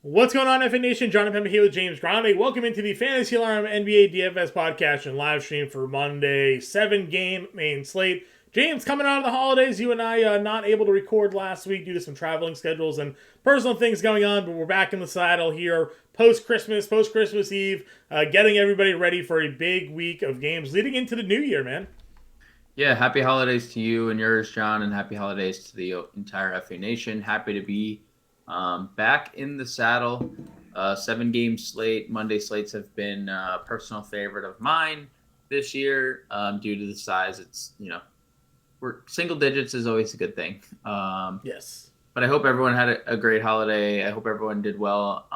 What's going on, FA Nation? Jon Impemba here with James Grande. Welcome into the Fantasy Alarm NBA DFS podcast and live stream for Monday 7-game main slate. James, coming out of the holidays, you and I not able to record last week due to some traveling schedules and personal things going on, but we're back in the saddle here post-Christmas Eve, getting everybody ready for a big week of games leading into the new year, man. Yeah, happy holidays to you and yours, John, and happy holidays to the entire FA Nation. Happy to be back in the saddle. 7-game slate. Monday slates have been a personal favorite of mine this year due to the size. It's, we're single digits is always a good thing. Yes. But I hope everyone had a great holiday. I hope everyone did well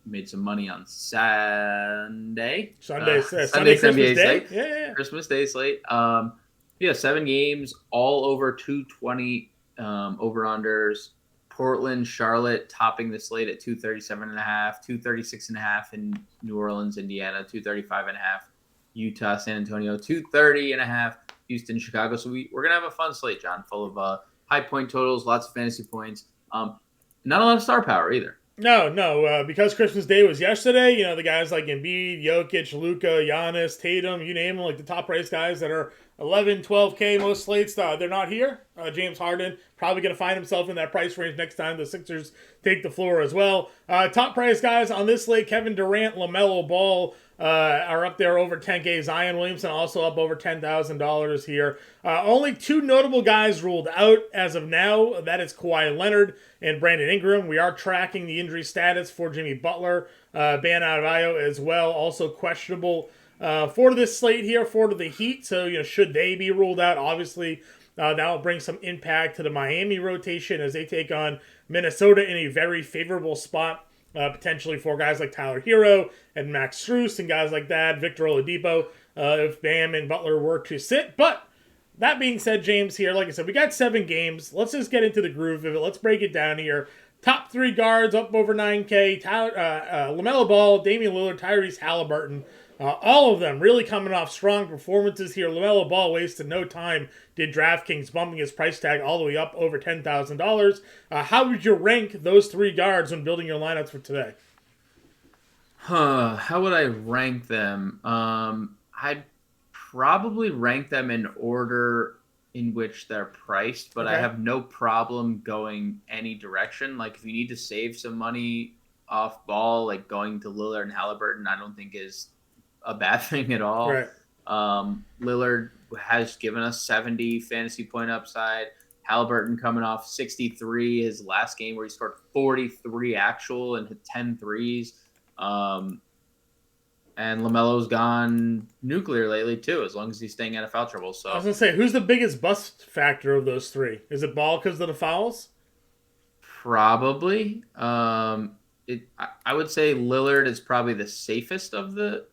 made some money on Sunday. Sunday Christmas NBA Day. Yeah. Christmas Day slate. 7 games, all over 220 over-unders. Portland, Charlotte topping the slate at 237.5, 236.5 in New Orleans, Indiana, 235.5. Utah, San Antonio, 230.5. Houston, Chicago. So we're going to have a fun slate, John, full of high point totals, lots of fantasy points. Not a lot of star power either. No, because Christmas Day was yesterday, the guys like Embiid, Jokic, Luka, Giannis, Tatum, you name them, like the top price guys that are 11, 12K most slates, they're not here. James Harden probably going to find himself in that price range next time the Sixers take the floor as well. Top price guys on this slate, Kevin Durant, LaMelo Ball, are up there over 10K. Zion Williamson also up over $10,000 here. Only two notable guys ruled out as of now. That is Kawhi Leonard and Brandon Ingram. We are tracking the injury status for Jimmy Butler, Bam Adebayo as well, also questionable for this slate here, for the Heat. So, should they be ruled out, obviously that will bring some impact to the Miami rotation as they take on Minnesota in a very favorable spot. Potentially for guys like Tyler Hero and Max Strus and guys like that, Victor Oladipo, if Bam and Butler were to sit. But that being said, James, here, like I said, we got 7 games. Let's just get into the groove of it. Let's break it down here. Top 3 guards up over 9K. LaMelo Ball, Damian Lillard, Tyrese Halliburton. All of them really coming off strong performances here. LaMelo Ball wasted no time, did DraftKings, bumping his price tag all the way up over $10,000. How would you rank those 3 guards when building your lineups for today? How would I rank them? I'd probably rank them in order in which they're priced, but okay. I have no problem going any direction. Like, if you need to save some money off Ball, like going to Lillard and Halliburton, I don't think is a bad thing at all. Right. Lillard has given us 70 fantasy point upside. Halliburton coming off 63 his last game where he scored 43 actual and hit 10 threes. And LaMelo's gone nuclear lately too, as long as he's staying out of foul trouble. So I was gonna say, who's the biggest bust factor of those 3? Is it Ball because of the fouls? Probably. I would say Lillard is probably the safest of the.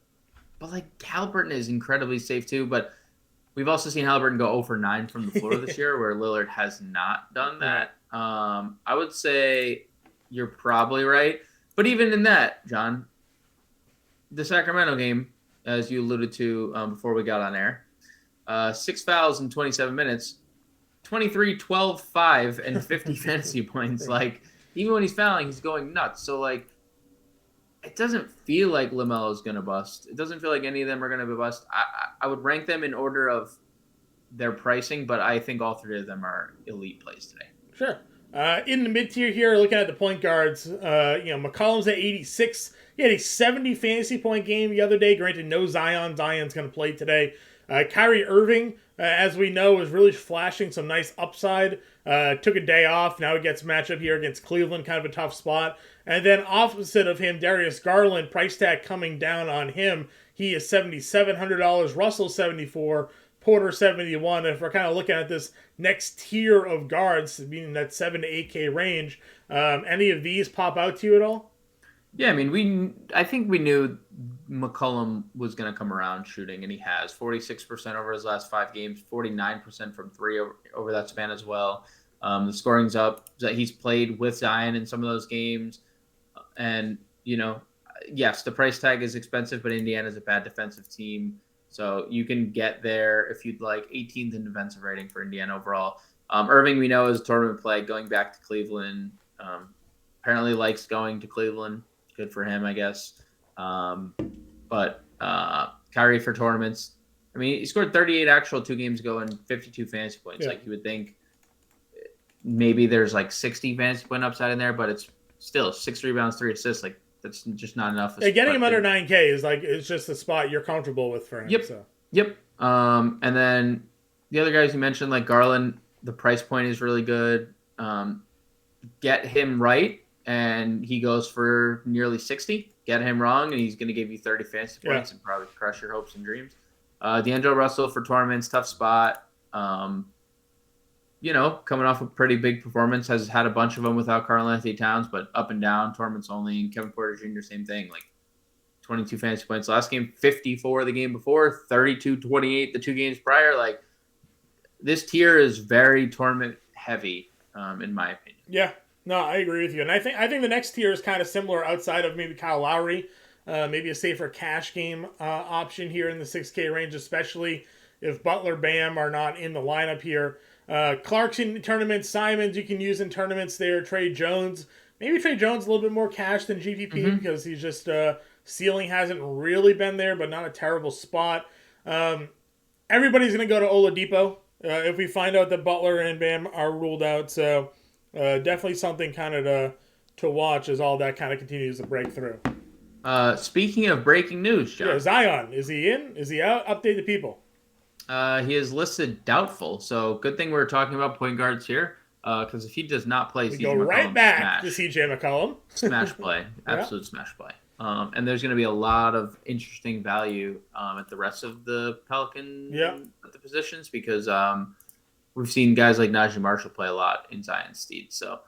But like Halliburton is incredibly safe too. But we've also seen Halliburton go 0 for 9 from the floor this year, where Lillard has not done that. I would say you're probably right. But even in that, John, the Sacramento game, as you alluded to before we got on air, 6 fouls in 27 minutes, 23, 12, 5, and 50 fantasy points. Like, even when he's fouling, he's going nuts. So, like, it doesn't feel like LaMelo's going to bust. It doesn't feel like any of them are going to be bust. I would rank them in order of their pricing, but I think all 3 of them are elite plays today. Sure. In the mid-tier here, looking at the point guards, McCollum's at 86. He had a 70 fantasy point game the other day. Granted, no Zion. Zion's going to play today. Kyrie Irving, as we know, is really flashing some nice upside. Took a day off. Now he gets matchup here against Cleveland, kind of a tough spot. And then opposite of him, Darius Garland, price tag coming down on him. He is $7,700. Russell $74. Porter $71. And if we're kind of looking at this next tier of guards, meaning that 7 to 8K range, any of these pop out to you at all? Yeah, I mean, I think we knew McCollum was going to come around shooting, and he has 46% over his last 5 games, 49% from 3 over that span as well. The scoring's up. He's played with Zion in some of those games. And, yes, the price tag is expensive, but Indiana's a bad defensive team. So you can get there if you'd like. 18th in defensive rating for Indiana overall. Irving, we know, is tournament play going back to Cleveland. apparently likes going to Cleveland. Good for him, I guess. But Kyrie for tournaments. I mean, he scored 38 actual 2 games ago and 52 fantasy points. Yeah. Like you would think maybe there's like 60 fantasy point upside in there, but it's still 6 rebounds, 3 assists. Like that's just not enough. Yeah, getting him under 9K is just a spot you're comfortable with for him. Yep. So. Yep. And then the other guys you mentioned, like Garland, the price point is really good. Get him right, and he goes for nearly 60. Get him wrong, and he's going to give you 30 fantasy points and probably crush your hopes and dreams. D'Angelo Russell for tournaments, tough spot. Coming off a pretty big performance, has had a bunch of them without Karl-Anthony Towns, but up and down, tournaments only. And Kevin Porter Jr., same thing, like 22 fantasy points last game, 54 the game before, 32-28 the 2 games prior. Like, this tier is very tournament heavy, in my opinion. Yeah, no, I agree with you. And I think the next tier is kind of similar outside of maybe Kyle Lowry, maybe a safer cash game option here in the 6K range, especially if Butler, Bam are not in the lineup here. Clarkson tournaments, Simons you can use in tournaments there. Trey Jones, maybe Trey Jones a little bit more cash than GPP because he's just ceiling hasn't really been there, but not a terrible spot. Everybody's going to go to Oladipo if we find out that Butler and Bam are ruled out. So definitely something kind of to watch as all that kind of continues to break through. Speaking of breaking news, John. Yeah, Zion, is he in? Is he out? Update the people. He is listed doubtful, so good thing we're talking about point guards here, because if he does not play, we go right back to CJ McCollum. Smash play. Absolute smash play. And there's going to be a lot of interesting value at the rest of the Pelican at the positions because we've seen guys like Najee Marshall play a lot in Zion's stead. So,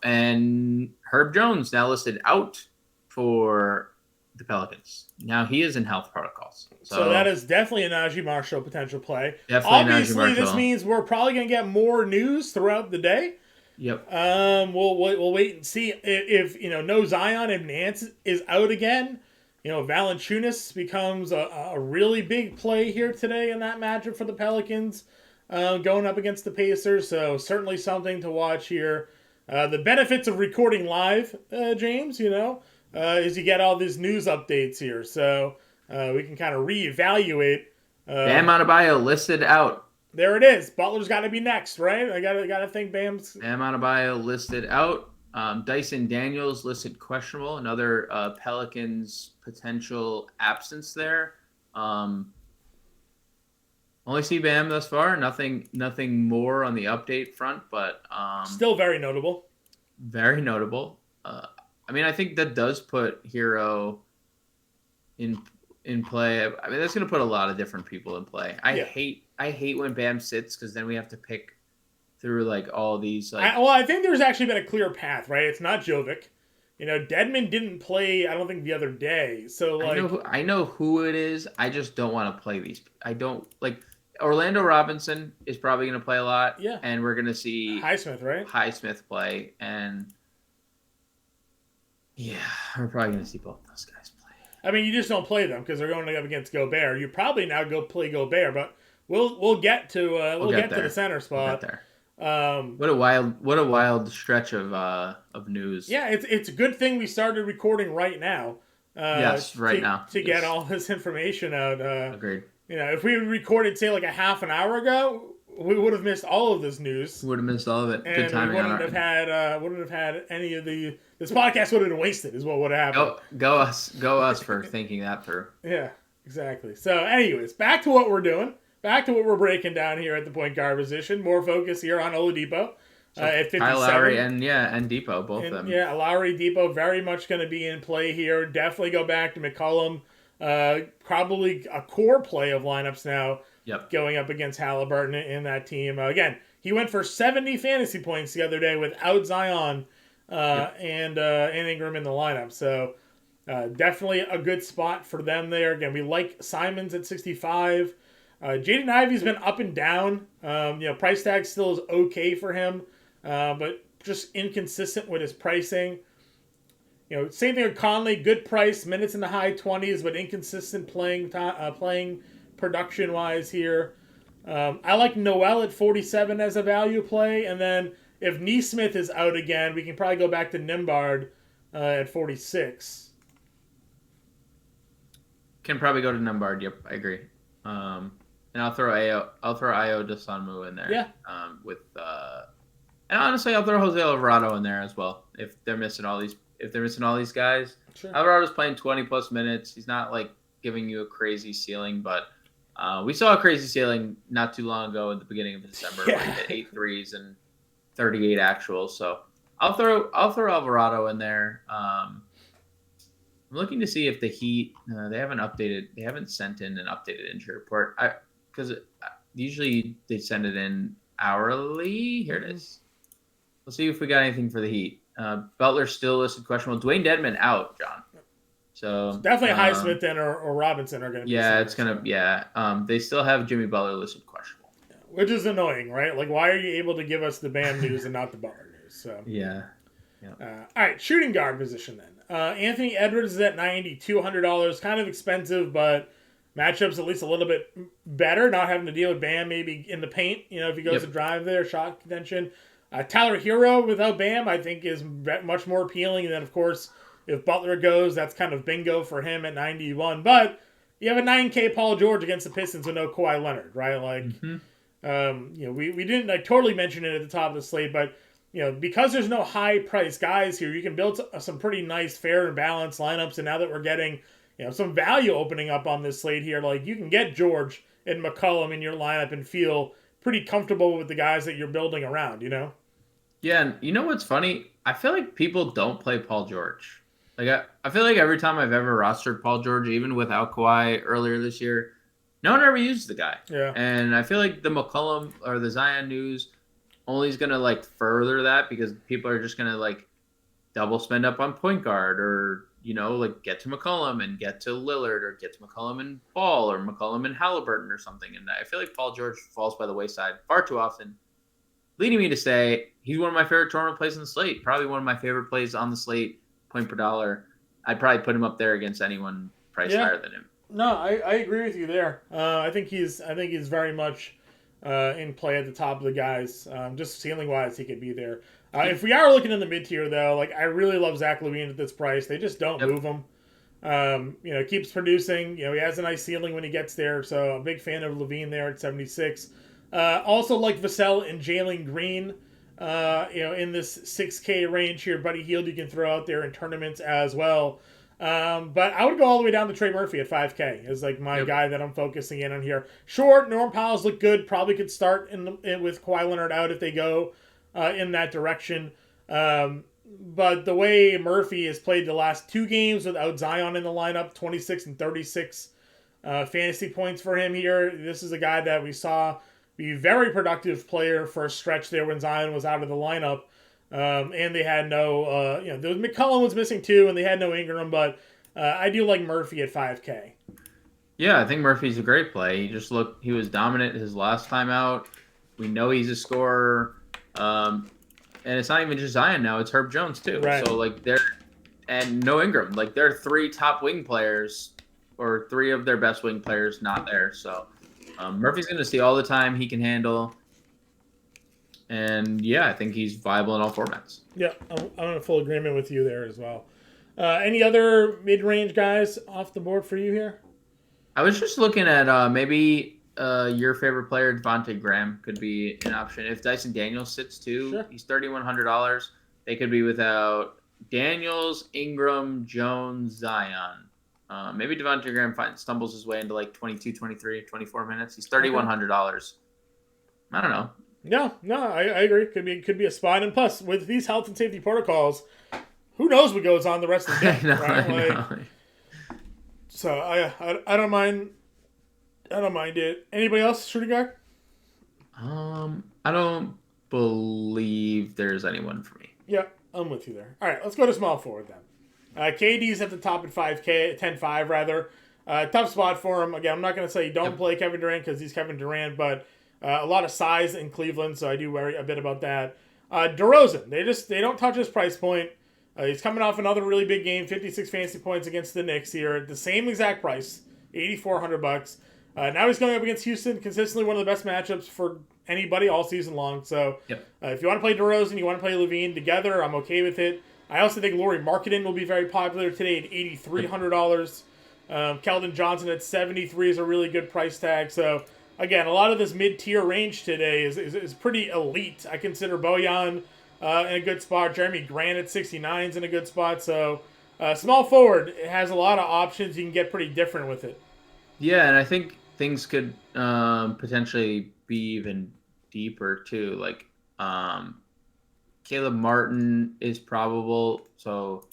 and Herb Jones now listed out for the Pelicans. Now he is in health protocols. So that is definitely a Najee Marshall potential play. Definitely Obviously, this means we're probably going to get more news throughout the day. Yep. We'll wait and see if no Zion and Nance is out again. Valanciunas becomes a really big play here today in that matchup for the Pelicans, going up against the Pacers. So certainly something to watch here. The benefits of recording live, James, is you get all these news updates here, so we can kind of reevaluate. Bam Adebayo listed out. There it is. Butler's got to be next, right? I gotta think Bam's. Bam Adebayo listed out. Dyson Daniels listed questionable. Another Pelicans potential absence there. Only see Bam thus far. Nothing more on the update front, but still very notable. Very notable. I think that does put Hero in play. I mean, that's going to put a lot of different people in play. I hate when Bam sits because then we have to pick through like all these. I think there's actually been a clear path, right? It's not Jovic. Deadman didn't play. I don't think the other day. So I know who it is. I just don't want to play these. I don't like. Orlando Robinson is probably going to play a lot. Yeah, and we're going to see Highsmith, right? Highsmith play, and we're probably going to see both those guys play. I mean, you just don't play them because they're going up against Gobert. You probably now go play Gobert, but we'll get to we'll get to the center spot. We'll get there. What a wild stretch of news. Yeah, it's a good thing we started recording right now. Yes, now to get all this information out. Agreed. If we recorded say like a half an hour ago, we would have missed all of this news. Would have missed all of it. And good timing. We wouldn't have had any of the. This podcast would have been wasted. Is what would have happened. Go us for thinking that through. Yeah, exactly. So, anyways, back to what we're doing. Back to what we're breaking down here at the point guard position. More focus here on Oladipo at 57. Kyle Lowry and Depot, both of them. Yeah, Lowry, Depot, very much going to be in play here. Definitely go back to McCollum. Probably a core play of lineups now. Yep. Going up against Halliburton in that team. Again, he went for 70 fantasy points the other day without Zion and Ingram in the lineup. So definitely a good spot for them there. Again, we like Simons at 65. Jaden Ivey's been up and down. Price tag still is okay for him, but just inconsistent with his pricing. Same thing with Conley. Good price, minutes in the high 20s, but inconsistent playing production-wise here. I like Noel at 47 as a value play, and then If Neesmith is out again, we can probably go back to Nimbard at 46. Can probably go to Numbard. Yep, I agree. And I'll throw Ayo DeSanmu in there. Yeah. And honestly, I'll throw Jose Alvarado in there as well. If they're missing all these guys, Sure. Alvarado's playing 20+ minutes. He's not like giving you a crazy ceiling, but we saw a crazy ceiling not too long ago at the beginning of December. Yeah. Where he hit 8 threes and 38 actuals. So I'll throw Alvarado in there. I'm looking to see if the Heat they haven't sent in an updated injury report. Because usually they send it in hourly. Here it is. Let's see if we got anything for the Heat. Butler's still listed questionable. Dwayne Dedmon out, John. So definitely Highsmith and or Robinson are going to be. Yeah, it's going to. Yeah. They still have Jimmy Butler listed questionable. Which is annoying, right? Like, why are you able to give us the Bam news and not the Butler news? So yeah. All right, shooting guard position then. Anthony Edwards is at $9,200, kind of expensive, but matchups at least a little bit better. Not having to deal with Bam maybe in the paint. If he goes to drive there, shot contention. Tyler Hero without Bam, I think, is much more appealing. And then, of course, if Butler goes, that's kind of bingo for him at 91. But you have a 9K Paul George against the Pistons with no Kawhi Leonard, right? Like, we didn't totally mention it at the top of the slate, but because there's no high-priced guys here, you can build some pretty nice, fair and balanced lineups. And now that we're getting some value opening up on this slate here, like you can get George and McCollum in your lineup and feel pretty comfortable with the guys that you're building around. Yeah, and you know what's funny? I feel like people don't play Paul George. Like I feel like every time I've ever rostered Paul George, even without Kawhi earlier this year, no one ever used the guy. Yeah. And I feel like the McCollum or the Zion news only is gonna like further that because people are just gonna like double spend up on point guard or like get to McCollum and get to Lillard or get to McCollum and Ball or McCollum and Halliburton or something. And I feel like Paul George falls by the wayside far too often, leading me to say he's one of my favorite tournament plays on the slate. Probably one of my favorite plays on the slate, point per dollar. I'd probably put him up there against anyone priced higher than him. No, I agree with you there. I think he's very much in play at the top of the guys. Just ceiling wise, he could be there. If we are looking in the mid tier though, like I really love Zach LaVine at this price. They just don't move him. Keeps producing. He has a nice ceiling when he gets there. So I'm a big fan of LaVine there at 76. Also like Vassell and Jalen Green. In this 6K range here, Buddy Hield you can throw out there in tournaments as well. But I would go all the way down to Trey Murphy at 5K as like my guy that I'm focusing in on here. Sure, Norm Powell's look good. Probably could start with Kawhi Leonard out if they go in that direction. But the way Murphy has played the last 2 games without Zion in the lineup, 26 and 36 fantasy points for him here. This is a guy that we saw be a very productive player for a stretch there when Zion was out of the lineup. And they had no, McCollum was missing too, and they had no Ingram, but I do like Murphy at 5K. Yeah, I think Murphy's a great play. He was dominant his last time out. We know he's a scorer. And it's not even just Zion now, it's Herb Jones too. Right. So and no Ingram. Like they're 3 top wing players or 3 of their best wing players not there. So Murphy's going to see all the time he can handle. And yeah, I think he's viable in all formats. Yeah, I'm in full agreement with you there as well. Any other mid-range guys off the board for you here? I was just looking at maybe your favorite player, Devontae Graham, could be an option. If Dyson Daniels sits too, Sure. He's $3,100. They could be without Daniels, Ingram, Jones, Zion. Maybe Devontae Graham stumbles his way into like 22, 23, 24 minutes. He's $3,100. I don't know. No, I agree. Could be a spot. And plus, with these health and safety protocols, who knows what goes on the rest of the day, right? I know. So I don't mind. I don't mind it. Anybody else shooting guard? I don't believe there's anyone for me. Yeah, I'm with you there. All right, let's go to small forward then. KD's at the top at 5K, 10-5 rather. Tough spot for him. Again, I'm not going to say don't play Kevin Durant because he's Kevin Durant, but a lot of size in Cleveland, so I do worry a bit about that. DeRozan, they don't touch his price point. He's coming off another really big game, 56 fantasy points against the Knicks here at the same exact price, $8,400. Now he's going up against Houston, consistently one of the best matchups for anybody all season long. So Yep. if you want to play DeRozan, you want to play Levine together, I'm okay with it. I also think Lauri Markkanen will be very popular today at $8,300. Keldon Johnson at 73 is a really good price tag. So again, a lot of this mid-tier range today is pretty elite. I consider Bojan in a good spot. Jeremy Grant at 69 is in a good spot. So small forward, it has a lot of options. You can get pretty different with it. Yeah, and I think things could potentially be even deeper too. Like Caleb Martin is probable. So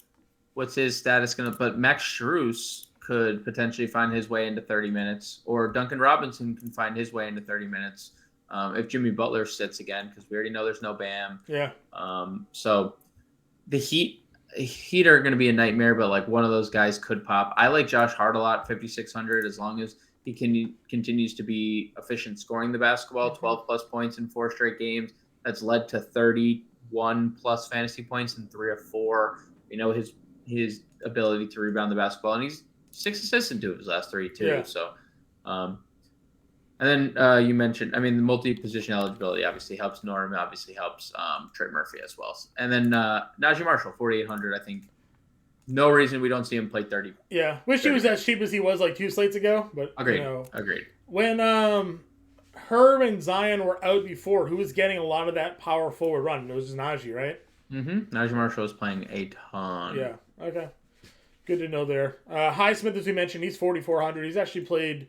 what's his status going to? But Max Strus could potentially find his way into 30 minutes, or Duncan Robinson can find his way into 30 minutes if Jimmy Butler sits again, because we already know there's no Bam. Yeah. So the Heat are going to be a nightmare, but like one of those guys could pop. I like Josh Hart a lot, 5,600, as long as he continues to be efficient scoring the basketball, 12 plus points in 4 straight games. That's led to 31 plus fantasy points in 3 or 4. You know, his ability to rebound the basketball, and he's 6 assists in 2 of his last 3 too. Yeah. So, and then you mentioned, I mean, the multi-position eligibility obviously helps. Norm obviously helps. Trey Murphy as well. And then Najee Marshall, 4,800. I think no reason we don't see him play 30. Yeah. Wish he was as cheap as he was like 2 slates ago. But Agreed. You know, Agreed. When Herb and Zion were out before, who was getting a lot of that power forward run? It was just Najee, right? Mm-hmm. Najee Marshall is playing a ton. Yeah. Okay. Good to know there. Highsmith, as we mentioned, he's 4,400. He's actually played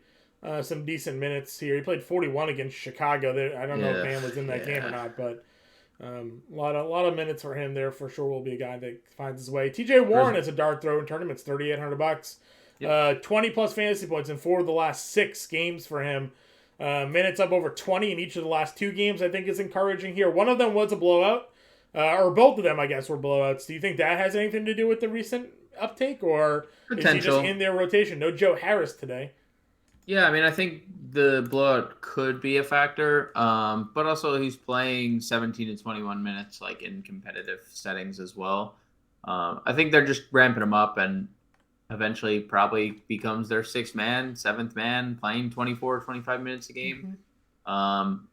some decent minutes here. He played 41 against Chicago. I don't know if Bam was in that game or not, but a lot of minutes for him there for sure. Will be a guy that finds his way. TJ Warren is a dart throw in tournaments, $3,800. Yep. 20 plus fantasy points in 4 of the last 6 games for him. Minutes up over 20 in each of the last 2 games, I think, is encouraging here. One of them was a blowout, or both of them, I guess, were blowouts. Do you think that has anything to do with the recent uptake, or is he just in their rotation? No Joe Harris today. Yeah, I mean, I think the blowout could be a factor, but also he's playing 17 to 21 minutes, like in competitive settings as well. I think they're just ramping him up, and eventually probably becomes their 6th man, 7th man, playing 24, 25 minutes a game. Mm-hmm.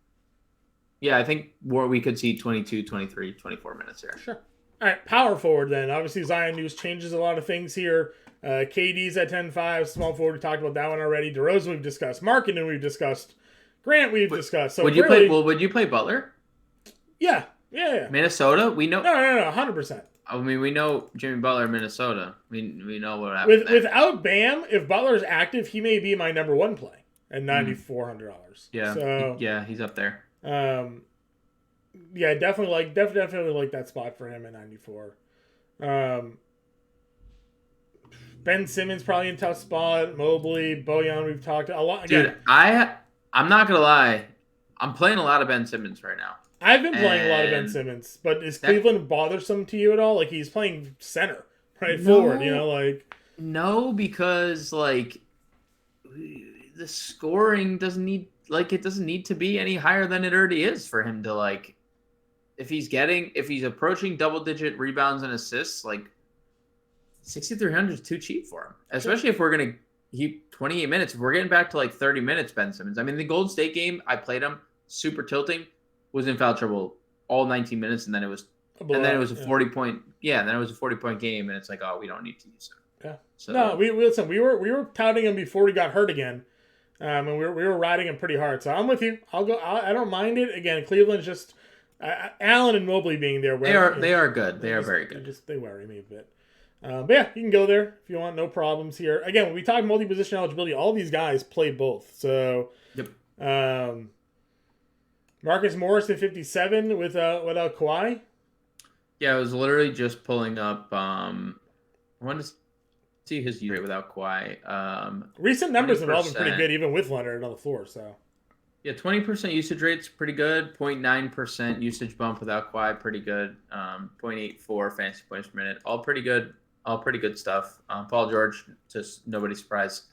Yeah, I think we could see 22, 23, 24 minutes here. Sure. All right, power forward then. Obviously, Zion news changes a lot of things here. KD's at 10.5. Small forward, we talked about that one already. DeRozan we've discussed. Markkanen we've discussed. Grant we've discussed. So would you play Butler? Yeah. Minnesota? We know. No, 100%. I mean, we know Jimmy Butler, Minnesota. We know what happened without Bam, if Butler's active, he may be my number 1 play at $9,400. Yeah. So, yeah, he's up there. Yeah, definitely like that spot for him at 94. Ben Simmons probably in a tough spot. Mobley, Bojan, we've talked a lot. Again, dude, I'm not gonna lie, I'm playing a lot of Ben Simmons right now. I've been playing a lot of Ben Simmons, but is Cleveland bothersome to you at all? Like he's playing center, right forward, you know, like no, because like the scoring doesn't need to be any higher than it already is for him to like. If he's approaching double-digit rebounds and assists, like 6,300 is too cheap for him. Especially if we're gonna keep 28 minutes. If we're getting back to like 30 minutes, Ben Simmons. I mean, the Golden State game, I played him super tilting, was in foul trouble all 19 minutes, and then it was a 40-point. Yeah, and then it was a 40-point game, and it's like, oh, we don't need to use him. Yeah. So, no, we were touting him before he got hurt again. And we were riding him pretty hard. So I'm with you. I don't mind it. Again, Cleveland's just Allen and Mobley being there. They are good. They are very good. They worry me a bit. But yeah, you can go there if you want. No problems here. Again, when we talk multi-position eligibility, all these guys play both. So yep. Marcus Morris at 57 without Kawhi. Yeah, I was literally just pulling up. I wanted to see his rate without Kawhi. Recent numbers have all been pretty good, even with Leonard on the floor. So yeah, 20% usage rate's pretty good. 0.9% usage bump without Kawhi, pretty good. 0.84 fantasy points per minute, all pretty good. All pretty good stuff. Paul George, just nobody's surprised,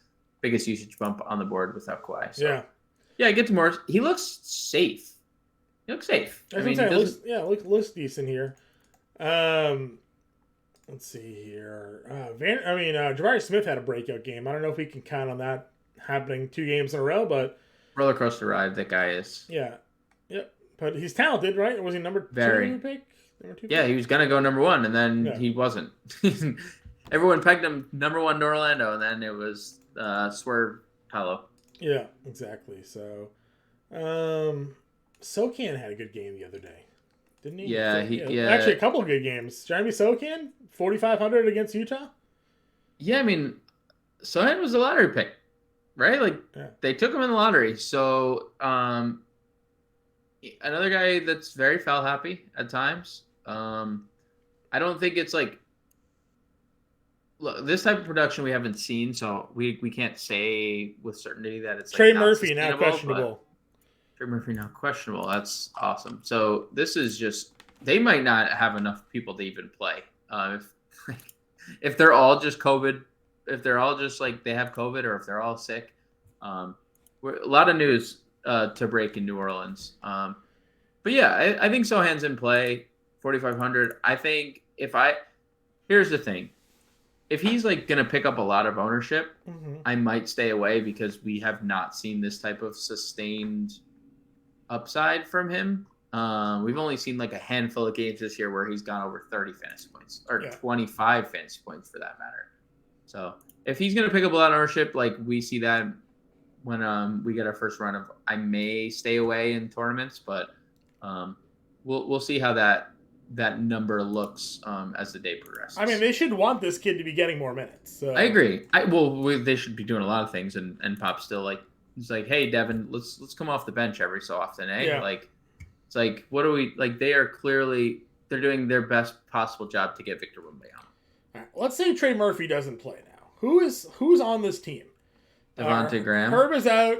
biggest usage bump on the board without Kawhi. So, yeah, get to Morris. He looks safe. Looks decent here. Let's see here. Jabari Smith had a breakout game. I don't know if we can count on that happening 2 games in a row, but Roller coaster ride that guy is. yeah, yep. But he's talented, right? Was he number Very. 2 pick? Number 2 Yeah, pick? he was gonna go number 1, and then Yeah. he wasn't. Everyone pegged him number 1 to Orlando, and then it was Swerve Hollow. Yeah, exactly. So, Sokan had a good game the other day, didn't he? Yeah, Actually, a couple of good games. Jeremy Sokan, 4,500 against Utah. Yeah, I mean, Sohan was a lottery pick, right? Like they took him in the lottery. So another guy that's very foul happy at times. I don't think it's like look, this type of production we haven't seen, so we can't say with certainty that it's like Trey Murphy now questionable. Trey Murphy now questionable. That's awesome. So this is just they might not have enough people to even play. If they're all just COVID, if they're all just like they have COVID, or if they're all sick, a lot of news to break in New Orleans. But yeah, I think Sohan's in play, 4,500. I think here's the thing. If he's like going to pick up a lot of ownership, I might stay away because we have not seen this type of sustained upside from him. We've only seen like a handful of games this year where he's gone over 30 fantasy points or 25 fantasy points for that matter. So if he's going to pick up a lot of ownership, like we see that when we get our first run of, I may stay away in tournaments, but we'll see how that number looks as the day progresses. I mean, they should want this kid to be getting more minutes. So. I agree. They should be doing a lot of things, and Pop still like he's like, hey Devin, let's come off the bench every so often, eh? Yeah. Like it's like what are we like? They are clearly they're doing their best possible job to get Victor Wembanyama. All right, let's say Trey Murphy doesn't play now. Who's on this team? Devontae Graham. Herb is out.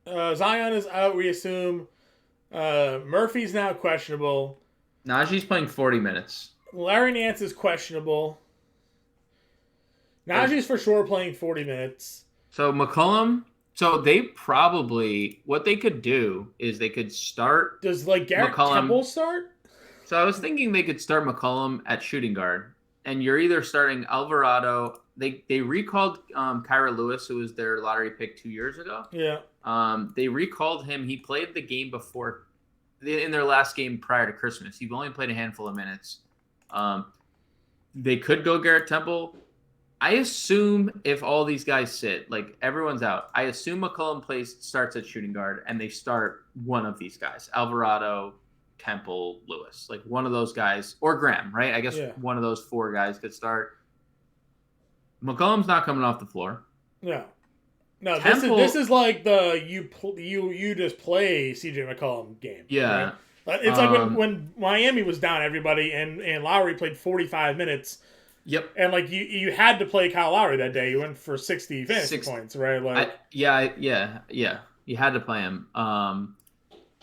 Zion is out. We assume. Murphy's now questionable. Najee's playing 40 minutes. Larry Nance is questionable. Najee's for sure playing 40 minutes. So McCollum. So they probably what they could do is they could start. Does like Garrett Temple start? So I was thinking they could start McCollum at shooting guard, and you're either starting Alvarado. They recalled Kyra Lewis, who was their lottery pick 2 years ago. Yeah. They recalled him. He played the game before, in their last game prior to Christmas. He only played a handful of minutes. They could go Garrett Temple. I assume if all these guys sit, like everyone's out, I assume McCollum starts at shooting guard, and they start one of these guys, Alvarado, Temple, Lewis, like one of those guys, or Graham, right? I guess one of those 4 guys could start. McCollum's not coming off the floor. No. No, Temple, this is like the you just play CJ McCollum game. Yeah. Right? It's like when Miami was down everybody and Lowry played 45 minutes. Yep. And like you had to play Kyle Lowry that day. You went for 60 fantasy points, right? Like yeah. You had to play him.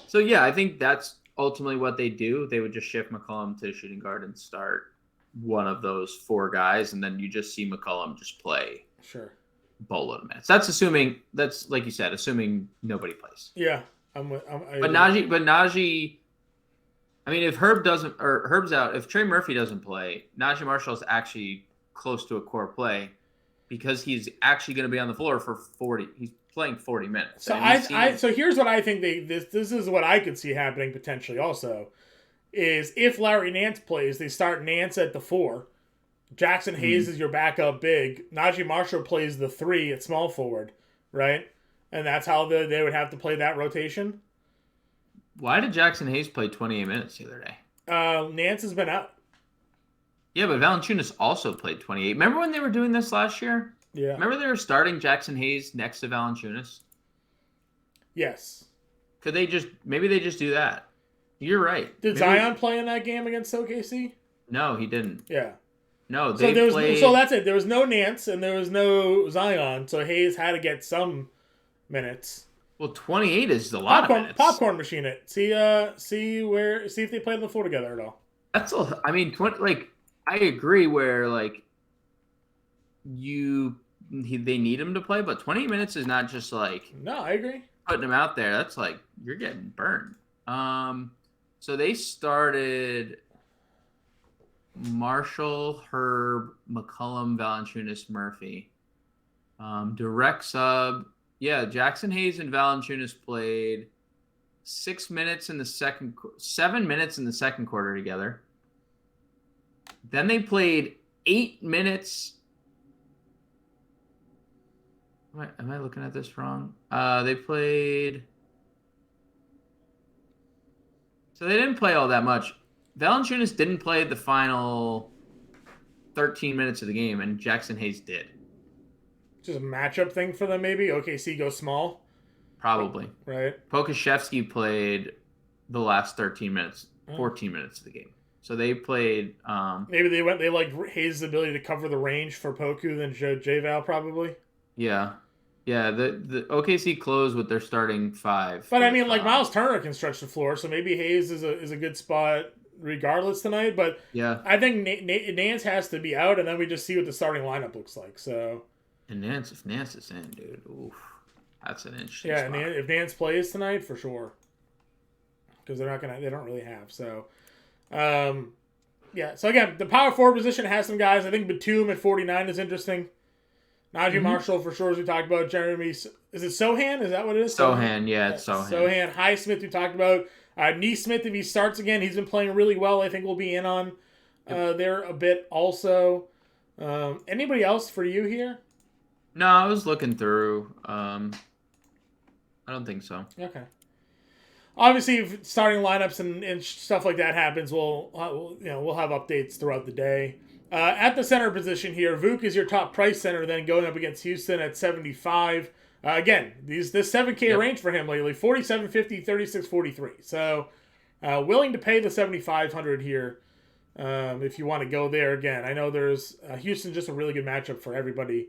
So yeah, I think that's ultimately what they do. They would just shift McCollum to shooting guard and start one of those 4 guys, and then you just see McCollum just play. Sure. Boatload of minutes. That's like you said, assuming nobody plays. Yeah, but Najee. I mean, if Herb's out, if Trey Murphy doesn't play, Najee Marshall is actually close to a core play because he's actually going to be on the floor for 40. He's playing 40 minutes. So so here's what I think this is what I could see happening potentially also is if Larry Nance plays, they start Nance at the 4. Jackson Hayes is your backup big. Najee Marshall plays the 3 at small forward, right? And that's how they would have to play that rotation. Why did Jackson Hayes play 28 minutes the other day? Nance has been out. Yeah, but Valanciunas also played 28. Remember when they were doing this last year? Yeah. Remember they were starting Jackson Hayes next to Valanciunas? Yes. Maybe they just do that. You're right. Did Zion play in that game against OKC? No, he didn't. Yeah. No, so that's it. There was no Nance and there was no Zion, so Hayes had to get some minutes. Well, 28 is a lot of minutes. Popcorn machine it. See if they play on the floor together at all. I agree where like they need him to play, but 20 minutes is not just like no, I agree. Putting him out there, that's like you're getting burned. So they started Marshall, Herb, McCollum, Valanciunas, Murphy. Direct sub Yeah, Jackson Hayes and Valanciunas played 7 minutes in the second quarter together. Then they played 8 minutes. Am I looking at this wrong? They played. So they didn't play all that much. Valanciunas didn't play the final 13 minutes of the game, and Jackson Hayes did. Just a matchup thing for them, maybe. OKC goes small. Probably. Right. Pokusevski played the last 13 minutes, 14 minutes of the game. So they played. Maybe they like Hayes' ability to cover the range for Poku than J-Val probably. Yeah. Yeah, the OKC closed with their starting five. But I mean, like Miles Turner can stretch the floor, so maybe Hayes is a good spot regardless tonight. But yeah, I think Nance has to be out, and then we just see what the starting lineup looks like. So. And if Nance is in, dude, oof, that's an interesting. Yeah, spot. If Nance plays tonight, for sure, because they don't really have. So, yeah. So again, the power forward position has some guys. I think Batum at 49 is interesting. Najee Marshall for sure, as we talked about. Jeremy, is it Sohan? Is that what it is? Sohan, yeah, it's Sohan. Sohan. Highsmith, we talked about. Neesmith, if he starts again, he's been playing really well. I think we'll be in on there a bit also. Anybody else for you here? No, I was looking through. I don't think so. Okay. Obviously, if starting lineups and stuff like that happens, we'll have updates throughout the day. At the center position here, Vuk is your top price center, then going up against Houston at 75. Again, this 7K range for him lately, 47.50, 36.43. So, willing to pay the 7,500 here if you want to go there again. I know there's Houston, just a really good matchup for everybody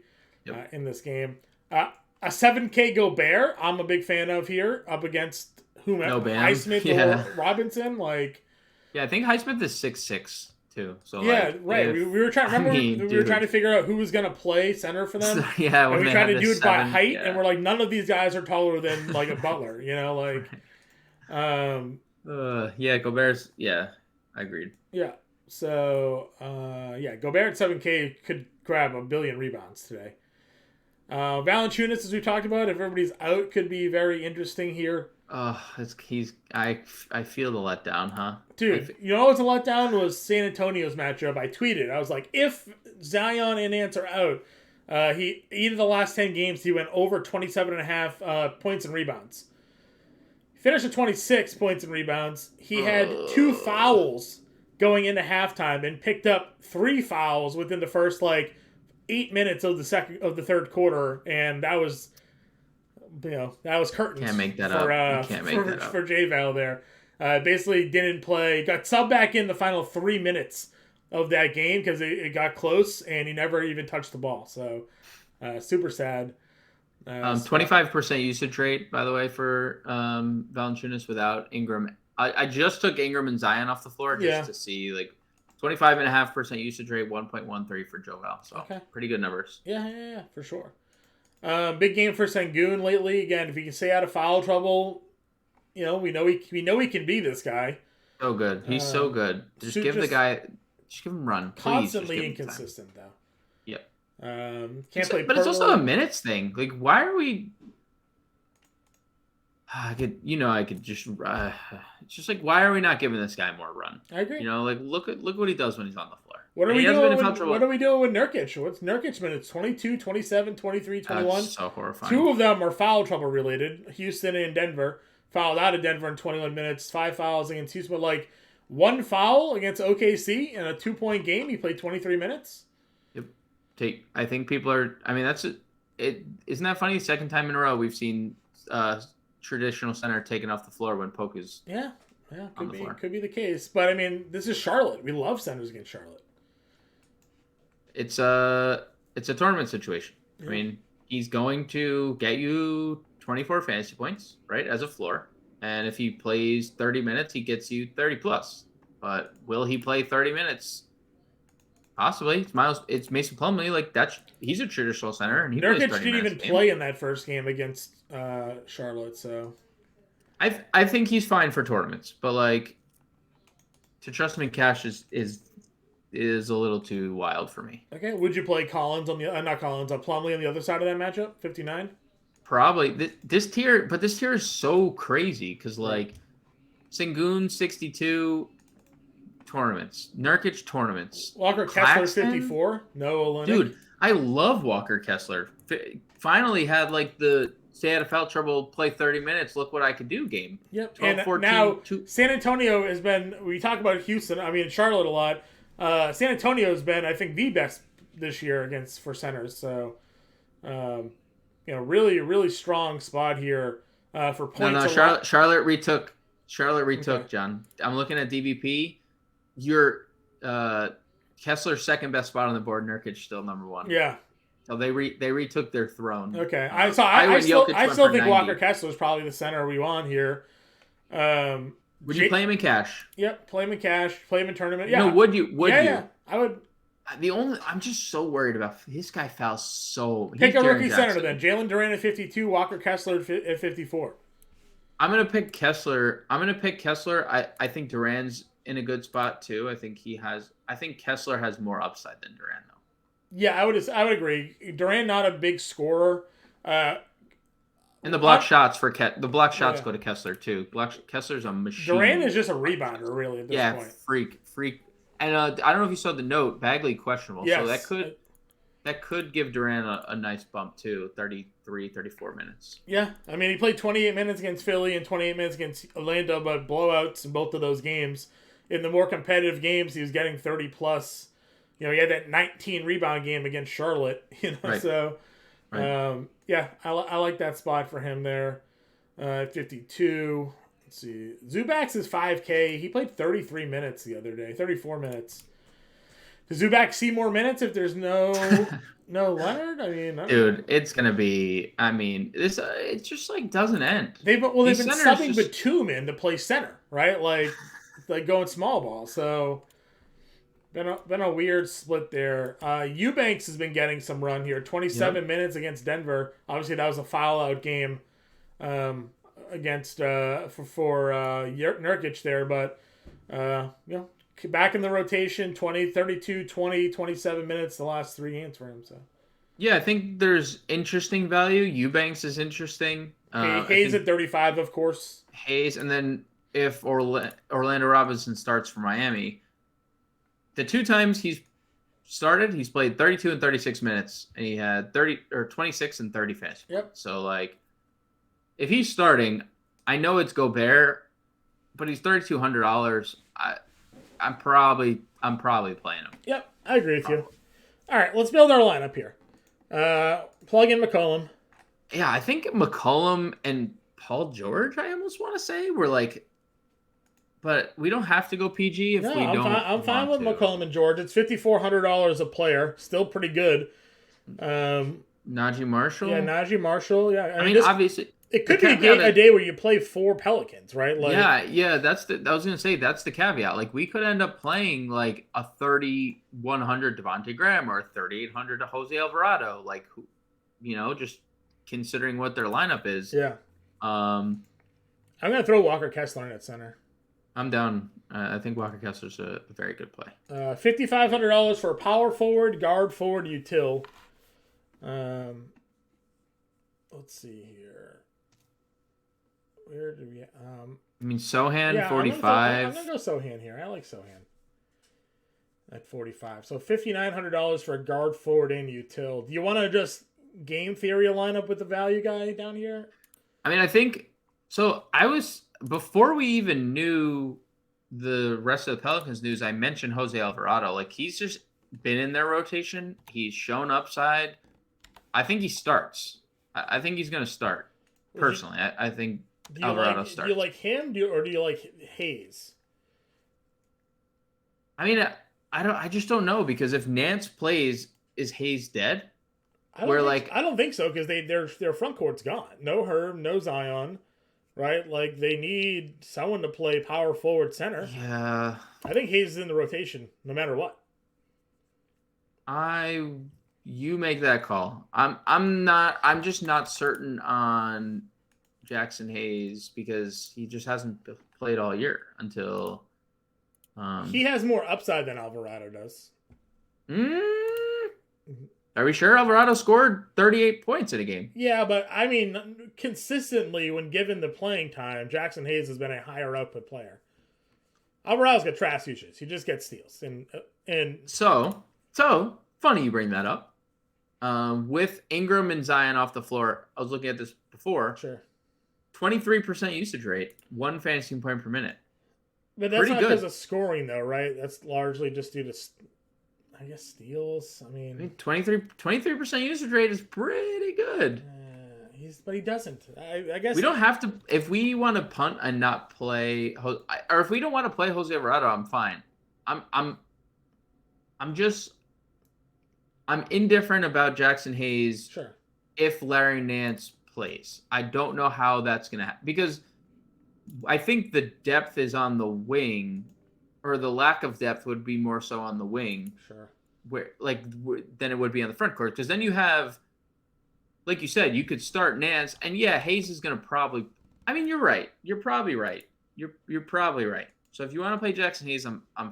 in this game. A 7K Gobert, I'm a big fan of here, up against whomever, Highsmith or Robinson. Yeah, I think Highsmith is 6'6". Too. So right. We were trying. Remember, we were trying to figure out who was going to play center for them. Yeah, and we tried to do it by height, and we're like, none of these guys are taller than like a Butler. Gobert's. Yeah, I agreed. Yeah. So Gobert at 7K could grab 1 billion rebounds today. Valanciunas, as we talked about, if everybody's out, could be very interesting here. I feel the letdown, huh? Dude, you know what's a letdown was San Antonio's matchup. I tweeted. I was like, if Zion and Nance are out, either the last 10 games, he went over 27.5 points and rebounds. He finished at 26 points and rebounds. He had 2 fouls going into halftime and picked up 3 fouls within the first 8 minutes of the third quarter, and that was curtains. Can't make that up. You can't make that up. For J-Val there. Basically didn't play. Got subbed back in the final 3 minutes of that game because it got close, and he never even touched the ball. So, super sad. 25% usage rate, by the way, for Valanciunas without Ingram. I just took Ingram and Zion off the floor just to see 25.5% usage rate, 1.13 for Joel. So pretty good numbers. Yeah, for sure. Big game for Sengun lately. Again, if he can stay out of foul trouble, we know he can be this guy. So good. He's so good. Just give him run. Please. Constantly inconsistent though. Yep. Can't play. But it's also a minutes thing. Why are we? I could just. It's just why are we not giving this guy more run? I agree. Look what he does when he's on the floor. What are we doing with Nurkic? What's Nurkic minutes? 22, 27, 23, 21. That's so horrifying. 2 of them are foul trouble related. Houston and Denver. Fouled out of Denver in 21 minutes. 5 fouls against Houston. But 1 foul against OKC in a 2-point game. He played 23 minutes. Yep. I think people are. I mean, that's it. Isn't that funny? Second time in a row we've seen traditional center taken off the floor when Poke is. Yeah, could be the case. But I mean, this is Charlotte. We love centers against Charlotte. It's a tournament situation. Yeah. I mean, he's going to get you 24 fantasy points, right, as a floor. And if he plays 30 minutes, he gets you 30 plus. But will he play 30 minutes? Possibly. It's Mason Plumlee. He's a traditional center, and he plays 30 minutes. Nurkic didn't even play in that first game against Charlotte, so I think he's fine for tournaments, but to trust him in cash is a little too wild for me. Okay, would you play Plumlee on the other side of that matchup? 59. Probably this tier, but this tier is so crazy because like Sengun 62 tournaments, Nurkic tournaments, Walker Kessler Claxton, 54. No Olynyk. dude. I love Walker Kessler. Finally had like the stay out of foul trouble, play 30 minutes. Look what I could do game. Yep. 12, And 14, now 2. San Antonio has been. We talk about Houston. I mean Charlotte a lot. San Antonio has been, I think, the best this year for centers. So, really, really strong spot here for points. No, Charlotte retook. Okay. John. I'm looking at DVP. Your Kessler's second best spot on the board. Nurkic still number one. Yeah. So they retook their throne. Okay. I still think Walker Kessler is probably the center we want here. Would you play him in cash? Yep, play him in cash, play him in tournament. Yeah. No, would you? Yeah, I would. I'm just so worried about this guy fouls so. Pick a rookie center then. Jalen Duran at 52, Walker Kessler at 54. I'm gonna pick Kessler. I think Duran's in a good spot too. I think Kessler has more upside than Duran though. Yeah, I would agree. Duran not a big scorer. And the block shots go to Kessler too. Kessler's a machine. Duran is just a rebounder, really, at this point. Freak. And I don't know if you saw the note. Bagley questionable, yes. So that could give Duran a nice bump too. 33, 34 minutes. Yeah, I mean he played 28 minutes against Philly and 28 minutes against Orlando, but blowouts in both of those games. In the more competitive games, he was getting 30 plus. He had that 19 rebound game against Charlotte. Right. So. Right. I like that spot for him there. 52. Let's see. Zubac's is 5K. He played 33 minutes the other day. 34 minutes. Does Zubac see more minutes if there's no Leonard? I mean, dude, it's gonna be. I mean, this it just like doesn't end. They've been subbing Batum in to play center, right? Like going small ball. So. Been a weird split there. Eubanks has been getting some run here. 27 minutes against Denver. Obviously, that was a foul-out game against for Nurkic there. But, back in the rotation, 32, 20, 27 minutes the last 3 games for him. So. Yeah, I think there's interesting value. Eubanks is interesting. Hayes at 35, of course. Hayes, and then if Orlando Robinson starts for Miami, the 2 times he's started, he's played 32 and 36 minutes, and he had 26 and 30 finish. Yep. So like, if he's starting, I know it's Gobert, but he's $3,200. I'm probably playing him. Yep, I agree with you. All right, let's build our lineup here. Plug in McCollum. Yeah, I think McCollum and Paul George, I almost want to say, were like. But we don't have to go PG if we don't. I'm fine with McCollum and George. It's $5,400 a player. Still pretty good. Najee Marshall? Yeah, Najee Marshall. Yeah, I mean obviously. It could be a day where you play 4 Pelicans, right? Like, yeah. I was going to say, that's the caveat. Like, we could end up playing, like, a 3,100 Devontae Graham or a 3,800 to Jose Alvarado. Like, just considering what their lineup is. Yeah. I'm going to throw Walker Kessler in at center. I'm down. I think Walker Kessler's a very good play. $5,500 for a power forward, guard forward, util. Let's see here. Where do we? I mean, Sohan 45. I'm gonna go Sohan here. I like Sohan at 45. So $5,900 for a guard forward and util. Do you want to just game theory a lineup with the value guy down here? I mean, I think so. Before we even knew the rest of the Pelicans news, I mentioned Jose Alvarado. Like, he's just been in their rotation. He's shown upside. I think he starts. I think he's going to start. Personally, I think Alvarado starts. Do you like him, or do you like Hayes? I mean, I just don't know, because if Nance plays, is Hayes dead? I don't think so, because their front court's gone. No Herb, no Zion. Right? Like, they need someone to play power forward center. Yeah. I think Hayes is in the rotation, no matter what. You make that call. I'm just not certain on Jackson Hayes, because he just hasn't played all year until he has more upside than Alvarado does. Are we sure Alvarado scored 38 points in a game? Yeah, but I mean, consistently when given the playing time, Jackson Hayes has been a higher output player. Alvarado's got trash usage. He just gets steals, and So funny you bring that up. With Ingram and Zion off the floor, I was looking at this before. Sure. 23% usage rate, 1 fantasy point per minute. But that's not because of scoring, though, right? That's largely just due to, I guess, steals. I mean 23% usage rate is pretty good. But he doesn't. I guess we don't have to. If we want to punt and not play, or if we don't want to play Jose Alvarado, I'm fine. I'm indifferent about Jackson Hayes. Sure. If Larry Nance plays, I don't know how that's gonna happen because I think the depth is on the wing, or the lack of depth would be more so on the wing. Sure. Than it would be on the front court, because then you have, like you said, you could start Nance, and yeah, Hayes is going to probably. I mean, you're right. You're probably right. You're probably right. So if you want to play Jackson Hayes, I'm fine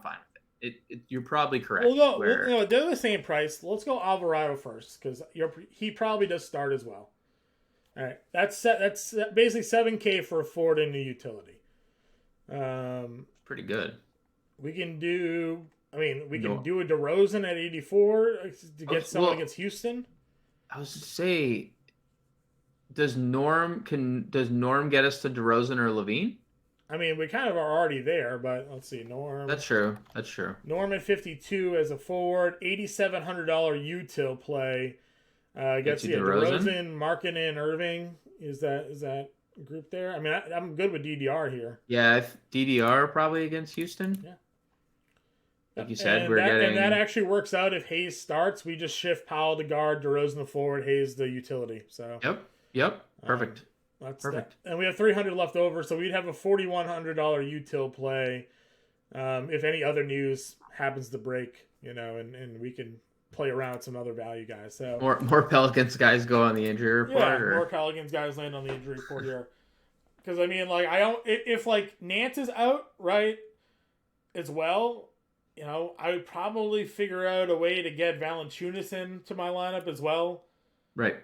with it. You're probably correct. They're the same price. Let's go Alvarado first because he probably does start as well. All right, that's basically $7K for a forward in the utility. Pretty good. We can do. I mean, we can do a DeRozan at 84 to get someone against Houston. I was to say, does Norm get us to DeRozan or Levine? I mean, we kind of are already there, but let's see, Norm. That's true. Norm at 52 as a forward, $8,700 util play. Gets DeRozan, Markkanen, Irving. Is that group there? I mean, I'm good with DDR here. Yeah, DDR probably against Houston. Yeah. Like you said, and that actually works out if Hayes starts. We just shift Powell to guard, DeRozan the forward, Hayes the utility. So Yep. Perfect. That's perfect. And we have 300 left over, so we'd have a $4,100 util play. If any other news happens to break, and we can play around with some other value guys. So more Pelicans guys go on the injury report. Yeah, more Pelicans guys land on the injury report here. Because I mean, like, I don't. If like Nance is out, right, as well. I would probably figure out a way to get Valanciunas into my lineup as well. Right.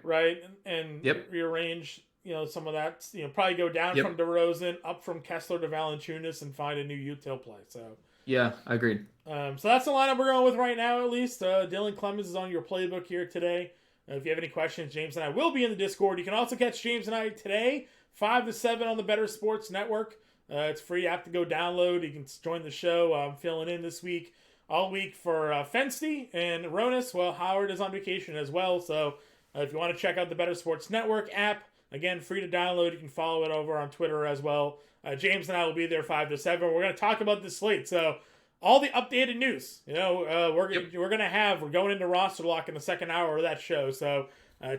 And rearrange, some of that. Probably go down from DeRozan, up from Kessler to Valanciunas, and find a new util play. So. Yeah, I agreed. So that's the lineup we're going with right now, at least. Dylan Clemens is on your playbook here today. If you have any questions, James and I will be in the Discord. You can also catch James and I today, 5 to 7 on the Better Sports Network. It's free app to go download. You can join the show. I'm filling in this week, all week for Fensty and Ronis. Well, Howard is on vacation as well. So if you want to check out the Better Sports Network app, again, free to download. You can follow it over on Twitter as well. James and I will be there 5 to 7. We're going to talk about this slate. So all the updated news, we're going into roster lock in the second hour of that show. So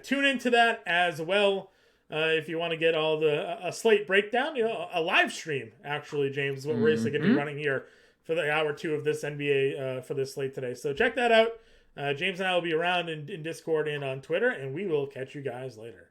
tune into that as well. If you want to get all a slate breakdown, a live stream, actually, James, is what we're basically going to be running here for the hour 2 of this NBA for this slate today. So check that out. James and I will be around in Discord and on Twitter, and we will catch you guys later.